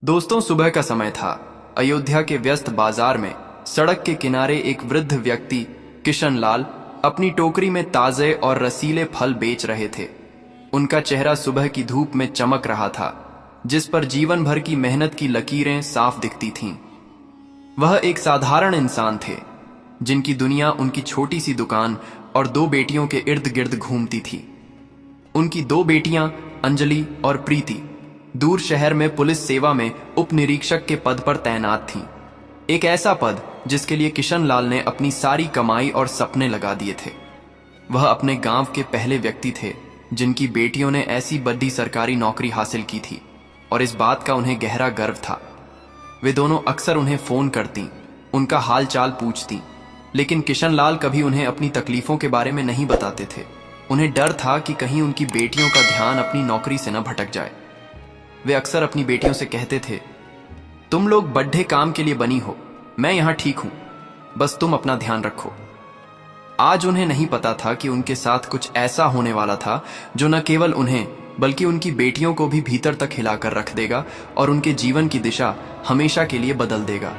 दोस्तों, सुबह का समय था। अयोध्या के व्यस्त बाजार में सड़क के किनारे एक वृद्ध व्यक्ति किशन लाल अपनी टोकरी में ताजे और रसीले फल बेच रहे थे। उनका चेहरा सुबह की धूप में चमक रहा था, जिस पर जीवन भर की मेहनत की लकीरें साफ दिखती थीं। वह एक साधारण इंसान थे, जिनकी दुनिया उनकी छोटी सी दुकान और दो बेटियों के इर्द गिर्द घूमती थी। उनकी दो बेटियां अंजलि और प्रीति दूर शहर में पुलिस सेवा में उप निरीक्षक के पद पर तैनात थीं। एक ऐसा पद जिसके लिए किशन लाल ने अपनी सारी कमाई और सपने लगा दिए थे। वह अपने गांव के पहले व्यक्ति थे जिनकी बेटियों ने ऐसी बड़ी सरकारी नौकरी हासिल की थी, और इस बात का उन्हें गहरा गर्व था। वे दोनों अक्सर उन्हें फोन करती, उनका हाल चाल पूछती, लेकिन किशन लाल कभी उन्हें अपनी तकलीफों के बारे में नहीं बताते थे। उन्हें डर था कि कहीं उनकी बेटियों का ध्यान अपनी नौकरी से न भटक जाए। वे अक्सर अपनी बेटियों से कहते थे, तुम लोग बड्ढे काम के लिए बनी हो, मैं यहां ठीक हूं, बस तुम अपना ध्यान रखो। आज उन्हें नहीं पता था कि उनके साथ कुछ ऐसा होने वाला था जो न केवल उन्हें बल्कि उनकी बेटियों को भी भीतर तक हिलाकर रख देगा और उनके जीवन की दिशा हमेशा के लिए बदल देगा।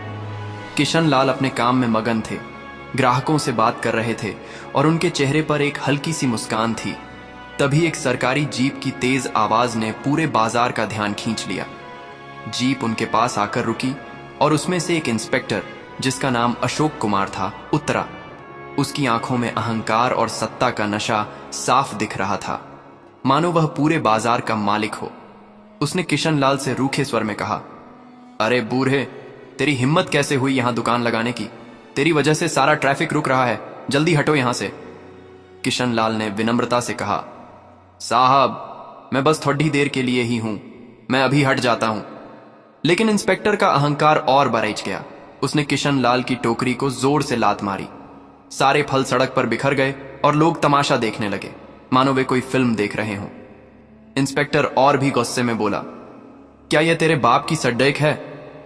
किशन लाल अपने काम में मगन थे, ग्राहकों से बात कर रहे थे और उनके चेहरे पर एक हल्की सी मुस्कान थी। तभी एक सरकारी जीप की तेज आवाज ने पूरे बाजार का ध्यान खींच लिया। जीप उनके पास आकर रुकी और उसमें से एक इंस्पेक्टर, जिसका नाम अशोक कुमार था, उतरा। उसकी आंखों में अहंकार और सत्ता का नशा साफ दिख रहा था, मानो वह पूरे बाजार का मालिक हो। उसने किशन लाल से रूखे स्वर में कहा, अरे बूढ़े, तेरी हिम्मत कैसे हुई यहां दुकान लगाने की? तेरी वजह से सारा ट्रैफिक रुक रहा है, जल्दी हटो यहां से। किशन लाल ने विनम्रता से कहा, साहब, मैं बस थोड़ी देर के लिए ही हूं, मैं अभी हट जाता हूं। लेकिन इंस्पेक्टर का अहंकार और बरैच गया। उसने किशन लाल की टोकरी को जोर से लात मारी। सारे फल सड़क पर बिखर गए और लोग तमाशा देखने लगे, मानो वे कोई फिल्म देख रहे हों। इंस्पेक्टर और भी गुस्से में बोला, क्या यह तेरे बाप की सड्डेक है?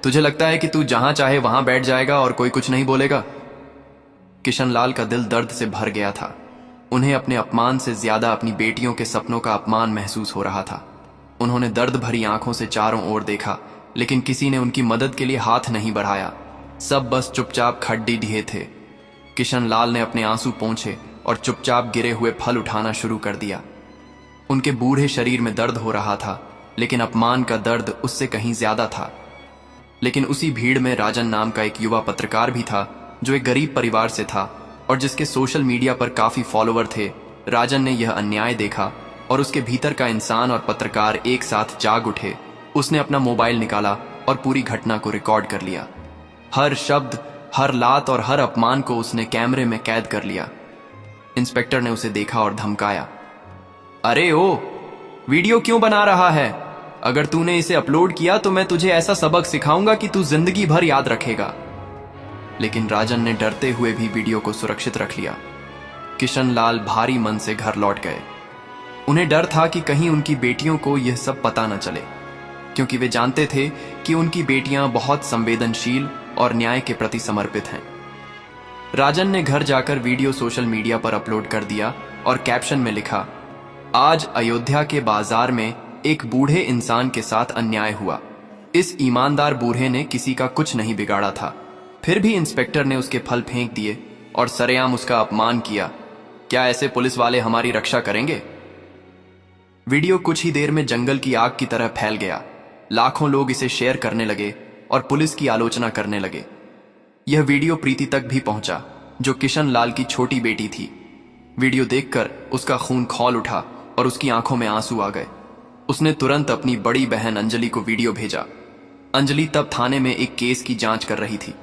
तुझे लगता है कि तू जहां चाहे वहां बैठ जाएगा और कोई कुछ नहीं बोलेगा? किशन लाल का दिल दर्द से भर गया था। उन्हें अपने अपमान से ज्यादा अपनी बेटियों के सपनों का अपमान महसूस हो रहा था। उन्होंने दर्द भरी आंखों से चारों ओर देखा, लेकिन किसी ने उनकी मदद के लिए हाथ नहीं बढ़ाया। सब बस चुपचाप खड्डी ढिए थे। किशन लाल ने अपने आंसू पोंछे और चुपचाप गिरे हुए फल उठाना शुरू कर दिया। उनके बूढ़े शरीर में दर्द हो रहा था, लेकिन अपमान का दर्द उससे कहीं ज्यादा था। लेकिन उसी भीड़ में राजन नाम का एक युवा पत्रकार भी था, जो एक गरीब परिवार से था और जिसके सोशल मीडिया पर काफी फॉलोवर थे। राजन ने यह अन्याय देखा और उसके भीतर का इंसान और पत्रकार एक साथ जाग उठे। उसने अपना मोबाइल निकाला और पूरी घटना को रिकॉर्ड कर लिया। हर शब्द, हर लात और हर अपमान को उसने कैमरे में कैद कर लिया। इंस्पेक्टर ने उसे देखा और धमकाया, अरे ओ, वीडियो क्यों बना रहा है? अगर तूने इसे अपलोड किया तो मैं तुझे ऐसा सबक सिखाऊंगा कि तू जिंदगी भर याद रखेगा। लेकिन राजन ने डरते हुए भी वीडियो को सुरक्षित रख लिया। किशन लाल भारी मन से घर लौट गए। उन्हें डर था कि कहीं उनकी बेटियों को यह सब पता न चले, क्योंकि वे जानते थे कि उनकी बेटियां बहुत संवेदनशील और न्याय के प्रति समर्पित हैं। राजन ने घर जाकर वीडियो सोशल मीडिया पर अपलोड कर दिया और कैप्शन में लिखा, आज अयोध्या के बाजार में एक बूढ़े इंसान के साथ अन्याय हुआ। इस ईमानदार बूढ़े ने किसी का कुछ नहीं बिगाड़ा था, फिर भी इंस्पेक्टर ने उसके फल फेंक दिए और सरेआम उसका अपमान किया। क्या ऐसे पुलिस वाले हमारी रक्षा करेंगे? वीडियो कुछ ही देर में जंगल की आग की तरह फैल गया। लाखों लोग इसे शेयर करने लगे और पुलिस की आलोचना करने लगे। यह वीडियो प्रीति तक भी पहुंचा, जो किशन लाल की छोटी बेटी थी। वीडियो देखकर उसका खून खौल उठा और उसकी आंखों में आंसू आ गए। उसने तुरंत अपनी बड़ी बहन अंजलि को वीडियो भेजा। अंजलि तब थाने में एक केस की जांच कर रही थी।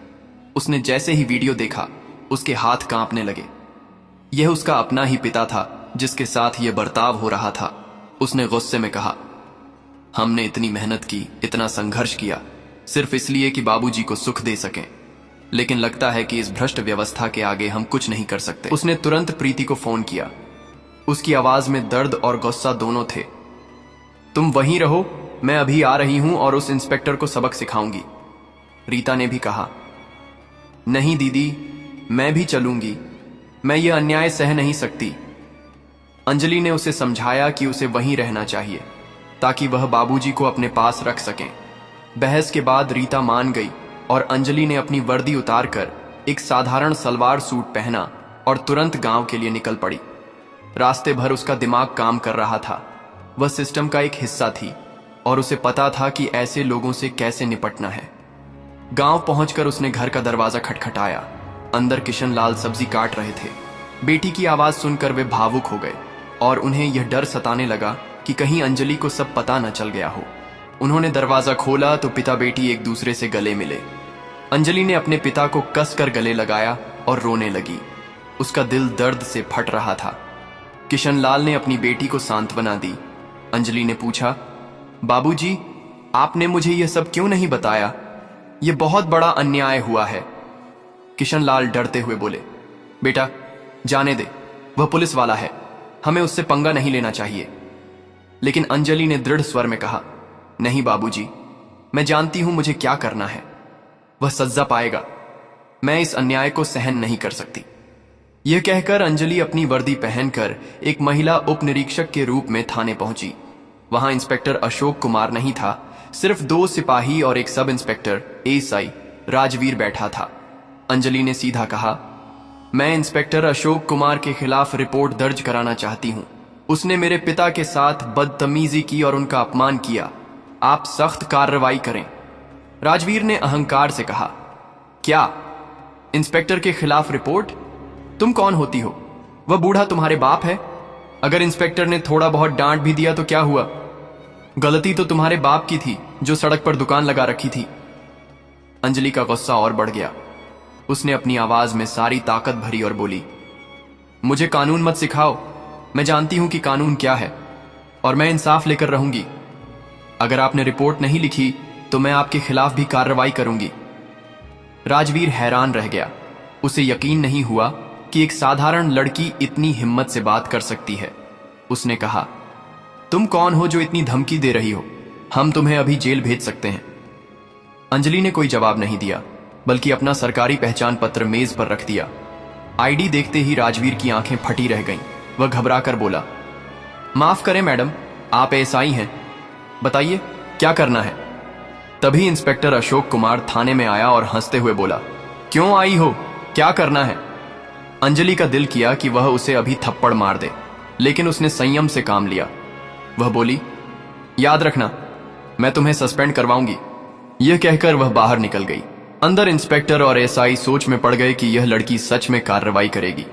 उसने जैसे ही वीडियो देखा, उसके हाथ कांपने लगे। यह उसका अपना ही पिता था जिसके साथ यह बर्ताव हो रहा था। उसने गुस्से में कहा, हमने इतनी मेहनत की, इतना संघर्ष किया, सिर्फ इसलिए कि बाबूजी को सुख दे सकें, लेकिन लगता है कि इस भ्रष्ट व्यवस्था के आगे हम कुछ नहीं कर सकते। उसने तुरंत प्रीति को फोन किया। उसकी आवाज में दर्द और गुस्सा दोनों थे। तुम वहीं रहो, मैं अभी आ रही हूं और उस इंस्पेक्टर को सबक सिखाऊंगी। रीता ने भी कहा, नहीं दीदी, मैं भी चलूंगी, मैं ये अन्याय सह नहीं सकती। अंजलि ने उसे समझाया कि उसे वहीं रहना चाहिए ताकि वह बाबूजी को अपने पास रख सकें। बहस के बाद रीता मान गई और अंजलि ने अपनी वर्दी उतारकर एक साधारण सलवार सूट पहना और तुरंत गांव के लिए निकल पड़ी। रास्ते भर उसका दिमाग काम कर रहा था। वह सिस्टम का एक हिस्सा थी और उसे पता था कि ऐसे लोगों से कैसे निपटना है। गांव पहुंचकर उसने घर का दरवाजा खटखटाया। अंदर किशन लाल सब्जी काट रहे थे। बेटी की आवाज सुनकर वे भावुक हो गए और उन्हें यह डर सताने लगा कि कहीं अंजलि को सब पता न चल गया हो। उन्होंने दरवाजा खोला तो पिता बेटी एक दूसरे से गले मिले। अंजलि ने अपने पिता को कसकर गले लगाया और रोने लगी। उसका दिल दर्द से फट रहा था। किशन लाल ने अपनी बेटी को सांत्वना दी। अंजलि ने पूछा, बाबूजी, आपने मुझे यह सब क्यों नहीं बताया? यह बहुत बड़ा अन्याय हुआ है। किशन लाल डरते हुए बोले, बेटा जाने दे, वह पुलिस वाला है, हमें उससे पंगा नहीं लेना चाहिए। लेकिन अंजलि ने दृढ़ स्वर में कहा, नहीं बाबूजी, मैं जानती हूं मुझे क्या करना है। वह सजा पाएगा। मैं इस अन्याय को सहन नहीं कर सकती। यह कहकर अंजलि अपनी वर्दी पहनकर एक महिला उप निरीक्षक के रूप में थाने पहुंची। वहां इंस्पेक्टर अशोक कुमार नहीं था, सिर्फ 2 सिपाही और एक सब इंस्पेक्टर एएसआई राजवीर बैठा था। अंजलि ने सीधा कहा, मैं इंस्पेक्टर अशोक कुमार के खिलाफ रिपोर्ट दर्ज कराना चाहती हूं। उसने मेरे पिता के साथ बदतमीजी की और उनका अपमान किया। आप सख्त कार्रवाई करें। राजवीर ने अहंकार से कहा, क्या इंस्पेक्टर के खिलाफ रिपोर्ट? तुम कौन होती हो? वह बूढ़ा तुम्हारे बाप है? अगर इंस्पेक्टर ने थोड़ा बहुत डांट भी दिया तो क्या हुआ? गलती तो तुम्हारे बाप की थी जो सड़क पर दुकान लगा रखी थी। अंजलि का गुस्सा और बढ़ गया। उसने अपनी आवाज में सारी ताकत भरी और बोली, मुझे कानून मत सिखाओ। मैं जानती हूं कि कानून क्या है और मैं इंसाफ लेकर रहूंगी। अगर आपने रिपोर्ट नहीं लिखी तो मैं आपके खिलाफ भी कार्रवाई करूंगी। राजवीर हैरान रह गया। उसे यकीन नहीं हुआ कि एक साधारण लड़की इतनी हिम्मत से बात कर सकती है। उसने कहा, तुम कौन हो जो इतनी धमकी दे रही हो? हम तुम्हें अभी जेल भेज सकते हैं। अंजलि ने कोई जवाब नहीं दिया, बल्कि अपना सरकारी पहचान पत्र मेज पर रख दिया। आईडी देखते ही राजवीर की आंखें फटी रह गईं। वह घबराकर बोला, माफ करें मैडम, आप एएसआई हैं, बताइए क्या करना है? तभी इंस्पेक्टर अशोक कुमार थाने में आया और हंसते हुए बोला, क्यों आई हो, क्या करना है? अंजलि का दिल किया कि वह उसे अभी थप्पड़ मार दे, लेकिन उसने संयम से काम लिया। वह बोली, याद रखना, मैं तुम्हें सस्पेंड करवाऊंगी। यह कहकर वह बाहर निकल गई। अंदर इंस्पेक्टर और एसआई सोच में पड़ गए कि यह लड़की सच में कार्रवाई करेगी।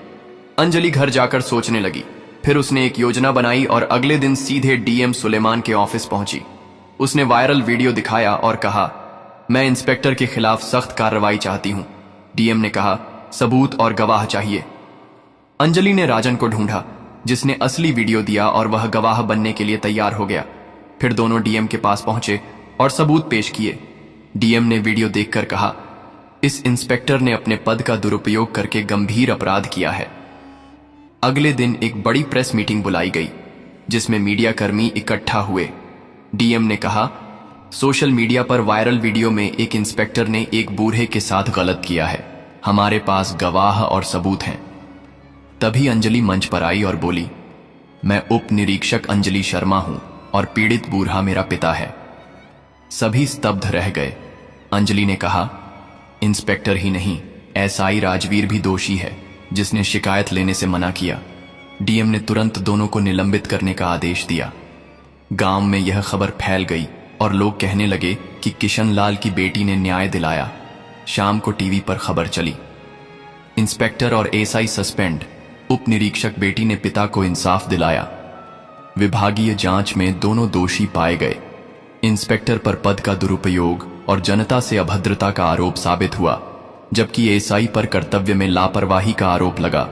अंजलि घर जाकर सोचने लगी। फिर उसने एक योजना बनाई और अगले दिन सीधे डीएम सुलेमान के ऑफिस पहुंची। उसने वायरल वीडियो दिखाया और कहा, मैं इंस्पेक्टर के खिलाफ सख्त कार्रवाई चाहती हूं। डीएम ने कहा, सबूत और गवाह चाहिए। अंजलि ने राजन को ढूंढा, जिसने असली वीडियो दिया और वह गवाह बनने के लिए तैयार हो गया। फिर दोनों डीएम के पास पहुंचे और सबूत पेश किए। डीएम ने वीडियो देखकर कहा, इस इंस्पेक्टर ने अपने पद का दुरुपयोग करके गंभीर अपराध किया है। अगले दिन एक बड़ी प्रेस मीटिंग बुलाई गई, जिसमें मीडिया कर्मी इकट्ठा हुए। डीएम ने कहा, सोशल मीडिया पर वायरल वीडियो में एक इंस्पेक्टर ने एक बूढ़े के साथ गलत किया है। हमारे पास गवाह और सबूत हैं। तभी अंजलि मंच पर आई और बोली, मैं उप निरीक्षक अंजलि शर्मा हूं और पीड़ित बूढ़ा मेरा पिता है। सभी स्तब्ध रह गए। अंजलि ने कहा, इंस्पेक्टर ही नहीं, एसआई राजवीर भी दोषी है, जिसने शिकायत लेने से मना किया। डीएम ने तुरंत दोनों को निलंबित करने का आदेश दिया। गांव में यह खबर फैल गई और लोग कहने लगे कि किशन लाल की बेटी ने न्याय दिलाया। शाम को टीवी पर खबर चली, इंस्पेक्टर और एसआई सस्पेंड, उप निरीक्षक बेटी ने पिता को इंसाफ दिलाया। विभागीय जांच में दोनों दोषी पाए गए। इंस्पेक्टर पर पद का दुरुपयोग और जनता से अभद्रता का आरोप साबित हुआ, जबकि एसआई पर कर्तव्य में लापरवाही का आरोप लगा।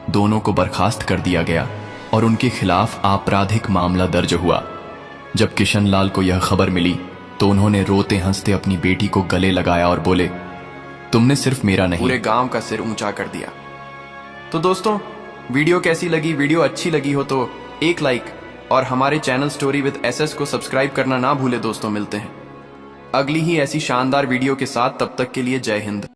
दोनों को बर्खास्त कर दिया गया और उनके खिलाफ आपराधिक मामला दर्ज हुआ। जब किशन लाल को यह खबर मिली तो उन्होंने रोते हंसते अपनी बेटी को गले लगाया और बोले, तुमने सिर्फ मेरा नहीं, पूरे गांव का सिर ऊंचा कर दिया। तो दोस्तों, वीडियो कैसी लगी? वीडियो अच्छी लगी हो तो एक लाइक और हमारे चैनल स्टोरी विद एसएस को सब्सक्राइब करना ना भूले। दोस्तों, मिलते हैं अगली ही ऐसी शानदार वीडियो के साथ। तब तक के लिए जय हिंद।